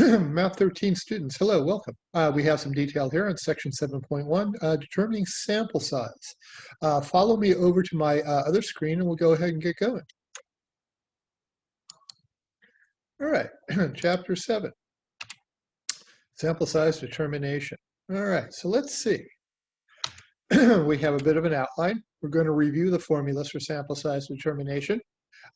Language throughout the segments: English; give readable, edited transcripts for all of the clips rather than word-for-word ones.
Math 13 students, hello, welcome. We have some detail here in section 7.1, determining sample size. Follow me over to my other screen and we'll go ahead and get going. All right, chapter 7, sample size determination. All right, so let's see. We have a bit of an outline. We're going to review the formulas for sample size determination.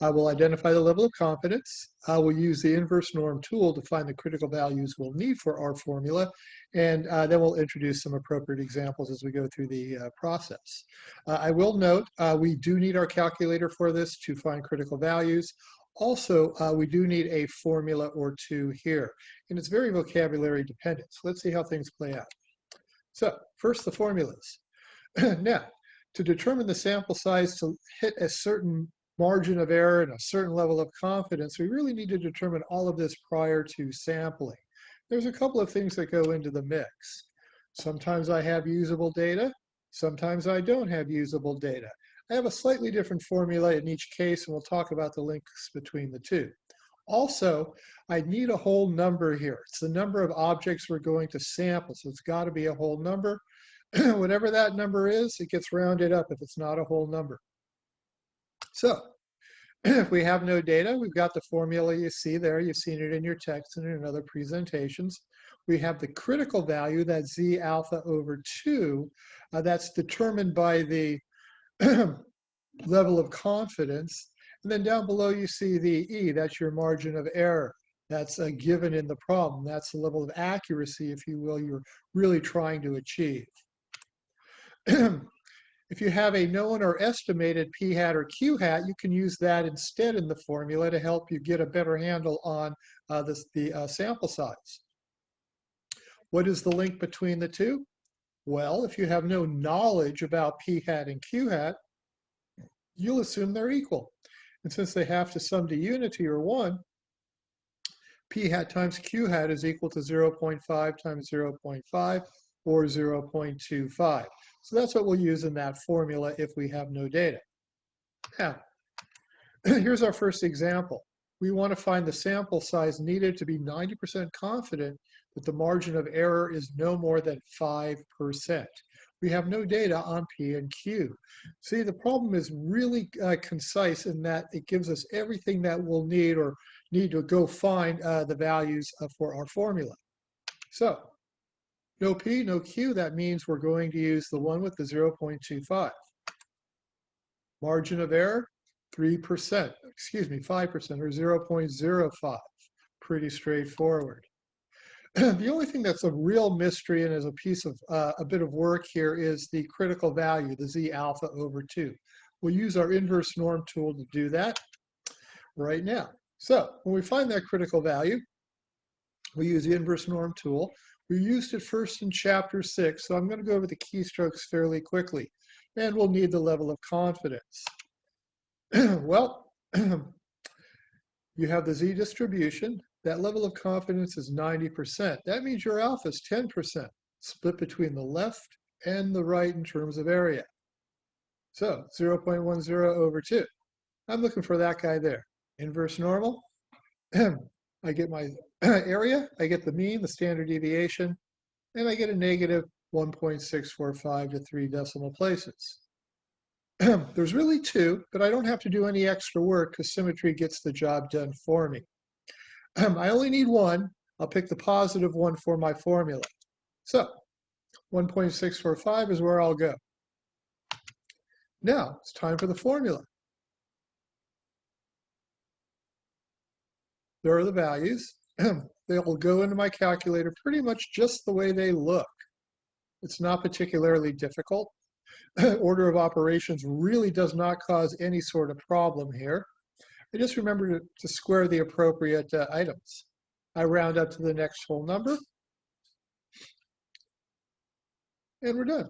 We'll identify the level of confidence. We'll use the inverse norm tool to find the critical values we'll need for our formula, and then we'll introduce some appropriate examples as we go through the process. I will note we do need our calculator for this to find critical values. Also, we do need a formula or two here, and it's very vocabulary dependent. So let's see how things play out. So first, the formulas. Now, to determine the sample size to hit a certain margin of error and a certain level of confidence, we really need to determine all of this prior to sampling. There's a couple of things that go into the mix. Sometimes I have usable data, sometimes I don't have usable data. I have a slightly different formula in each case, and we'll talk about the links between the two. Also, I need a whole number here. It's the number of objects we're going to sample, so it's got to be a whole number. Whatever that number is, it gets rounded up if it's not a whole number. So if we have no data, we've got the formula you see there. You've seen it in your text and in other presentations. We have the critical value, that Z alpha over 2, that's determined by the level of confidence. And then down below you see the E, that's your margin of error. That's given in the problem. That's the level of accuracy, if you will, you're really trying to achieve. If you have a known or estimated p hat or q hat, you can use that instead in the formula to help you get a better handle on the sample size. What is the link between the two? Well, if you have no knowledge about p hat and q hat, you'll assume they're equal. And since they have to sum to unity or 1, p hat times q hat is equal to 0.5 times 0.5 or 0.25. So that's what we'll use in that formula if we have no data. Now, here's our first example. We want to find the sample size needed to be 90% confident that the margin of error is no more than 5%. We have no data on P and Q. See, the problem is really concise in that it gives us everything that we'll need or need to go find the values for our formula. So, no P, no Q, that means we're going to use the one with the 0.25. Margin of error, 3%, excuse me, 5% or 0.05. Pretty straightforward. The only thing that's a real mystery and is a piece of a bit of work here is the critical value, the Z alpha over 2. We'll use our inverse norm tool to do that right now. So when we find that critical value, we use the inverse norm tool. We used it first in chapter 6, so I'm going to go over the keystrokes fairly quickly, and we'll need the level of confidence. Well, you have the Z distribution. That level of confidence is 90%. That means your alpha is 10%, split between the left and the right in terms of area. So 0.10 over 2. I'm looking for that guy there. Inverse normal. I get my area, I get the mean, the standard deviation, and I get a negative 1.645 to 3 decimal places. There's really 2, but I don't have to do any extra work because symmetry gets the job done for me. I only need 1. I'll pick the positive one for my formula. So 1.645 is where I'll go. Now it's time for the formula. There are the values. They will go into my calculator pretty much just the way they look. It's not particularly difficult. Order of operations really does not cause any sort of problem here. I just remember to square the appropriate items. I round up to the next whole number, and we're done.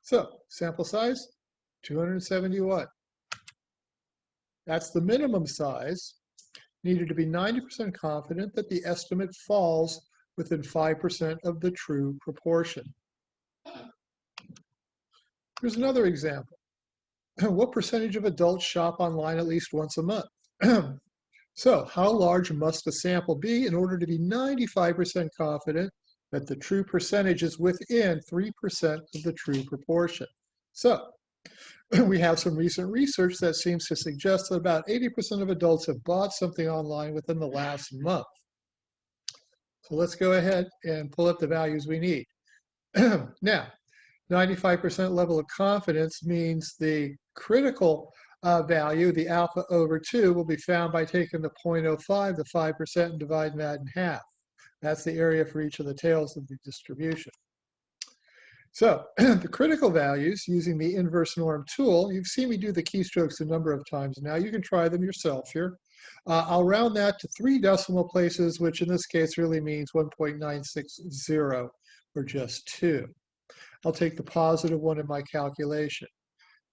So, sample size, 271. That's the minimum size needed to be 90% confident that the estimate falls within 5% of the true proportion. Here's another example. What percentage of adults shop online at least once a month? So how large must a sample be in order to be 95% confident that the true percentage is within 3% of the true proportion? So we have some recent research that seems to suggest that about 80% of adults have bought something online within the last month. So let's go ahead and pull up the values we need. Now, 95% level of confidence means the critical value, the alpha over 2, will be found by taking the 0.05, the 5%, and dividing that in half. That's the area for each of the tails of the distribution. So the critical values, using the inverse norm tool, you've seen me do the keystrokes a number of times now. You can try them yourself here. I'll round that to 3 decimal places, which in this case really means 1.960 or just 2. I'll take the positive one in my calculation.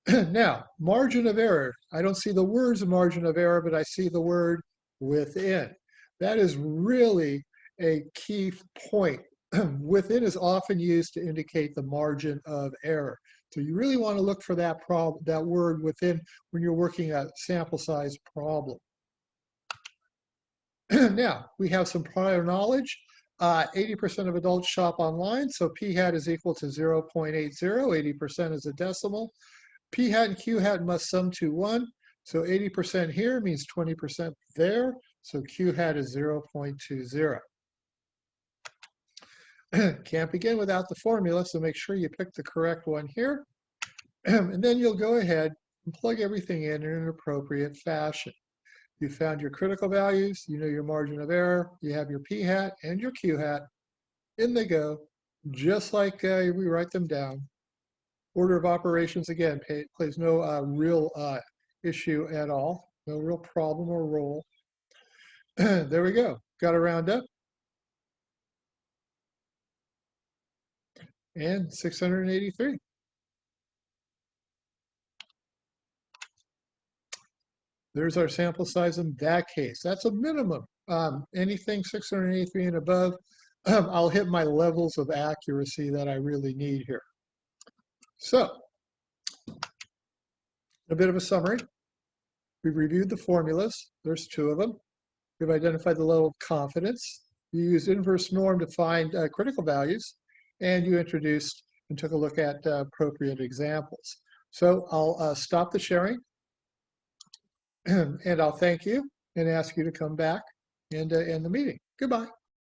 Now, margin of error. I don't see the words margin of error, but I see the word within. That is really a key point. Within is often used to indicate the margin of error. So you really want to look for that word within when you're working a sample size problem. Now, we have some prior knowledge. 80% of adults shop online, so p hat is equal to 0.80. 80% is a decimal. P hat and Q hat must sum to 1. So 80% here means 20% there. So Q hat is 0.20. Can't begin without the formula, so make sure you pick the correct one here. And then you'll go ahead and plug everything in an appropriate fashion. You found your critical values, you know your margin of error, you have your P hat and your Q hat. In they go, just like we write them down. Order of operations, again, plays no real issue at all, no real problem or role. There we go, got to round up. And 683. There's our sample size in that case. That's a minimum. Anything 683 and above, I'll hit my levels of accuracy that I really need here. So, a bit of a summary. We've reviewed the formulas. There's 2 of them. We've identified the level of confidence. You used inverse norm to find critical values, and you introduced and took a look at appropriate examples. So I'll stop the sharing, and I'll thank you and ask you to come back and end the meeting. Goodbye.